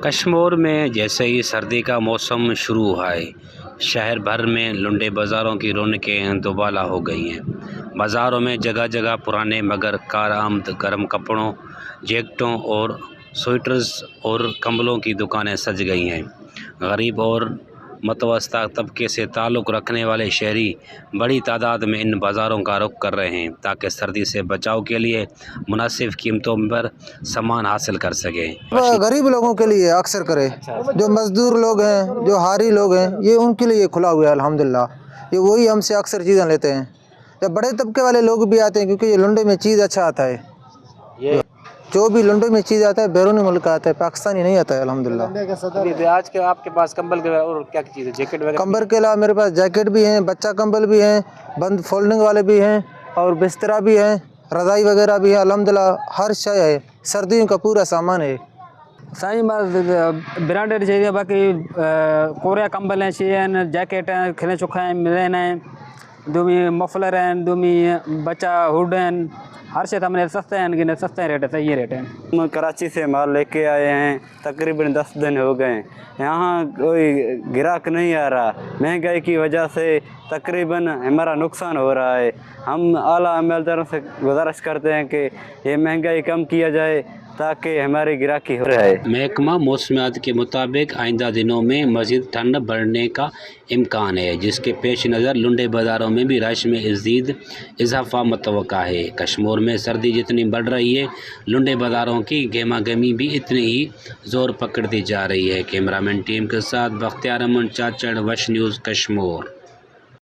کشمور میں جیسے ہی سردی کا موسم شروع ہوا ہے، شہر بھر میں لنڈے بازاروں کی رونقیں دوبالا ہو گئی ہیں۔ بازاروں میں جگہ جگہ پرانے مگر کارآمد گرم کپڑوں، جیکٹوں اور سویٹرز اور کمبلوں کی دکانیں سج گئی ہیں۔ غریب اور متوسطہ طبقے سے تعلق رکھنے والے شہری بڑی تعداد میں ان بازاروں کا رخ کر رہے ہیں تاکہ سردی سے بچاؤ کے لیے مناسب قیمتوں پر سامان حاصل کر سکیں۔ غریب لوگوں کے لیے اکثر کرے، جو مزدور لوگ ہیں، جو ہاری لوگ ہیں، یہ ان کے لیے کھلا ہوا ہے الحمدللہ۔ یہ وہی ہم سے اکثر چیزیں لیتے ہیں۔ جب بڑے طبقے والے لوگ بھی آتے ہیں کیونکہ یہ لنڈے میں چیز اچھا آتا ہے، جو بھی لنڈے میں چیز آتا ہے بیرونی ملک آتا ہے، پاکستانی نہیں آتا ہے الحمدللہ۔ آج کے آپ کے پاس کمبل کے اور کیا چیز ہے؟ جیکٹ وغیرہ؟ کمبل کے علاوہ میرے پاس جیکٹ بھی ہیں، بچہ کمبل بھی ہیں، بند فولڈنگ والے بھی ہیں، اور بسترا بھی ہیں، رضائی وغیرہ بھی ہے الحمدللہ۔ ہر شے ہے، سردیوں کا پورا سامان ہے۔ سائیں برانڈیڈ چیزیں، باقی کوریا کمبل ہیں، جیکٹ ہیں، کھلے چکھے ہیں، ملین ہیں، دومی مفلر ہیں، دومی بچہ ہوڈ ہیں، ہر شے ہمیں سستے ہیں، لیکن سستے ریٹ ہے، صحیح ریٹ ہے۔ ہم کراچی سے مال لے کے آئے ہیں، تقریباً 10 دن ہو گئے۔ یہاں کوئی گراہک نہیں آ رہا، مہنگائی کی وجہ سے تقریباً ہمارا نقصان ہو رہا ہے۔ ہم اعلیٰ عملداروں سے گزارش کرتے ہیں کہ یہ مہنگائی کم کیا جائے تاکہ ہماری گراہکی ہو رہے۔ محکمہ موسمیات کے مطابق آئندہ دنوں میں مزید ٹھنڈ بڑھنے کا امکان ہے، جس کے پیش نظر لنڈے بازاروں میں بھی رش میں مزید اضافہ متوقع ہے۔ کشمور میں سردی جتنی بڑھ رہی ہے، لنڈے بازاروں کی گہما گہمی بھی اتنی ہی زور پکڑتی جا رہی ہے۔ کیمرہ مین ٹیم کے ساتھ بختیار امن چاچڑ، وش نیوز کشمور۔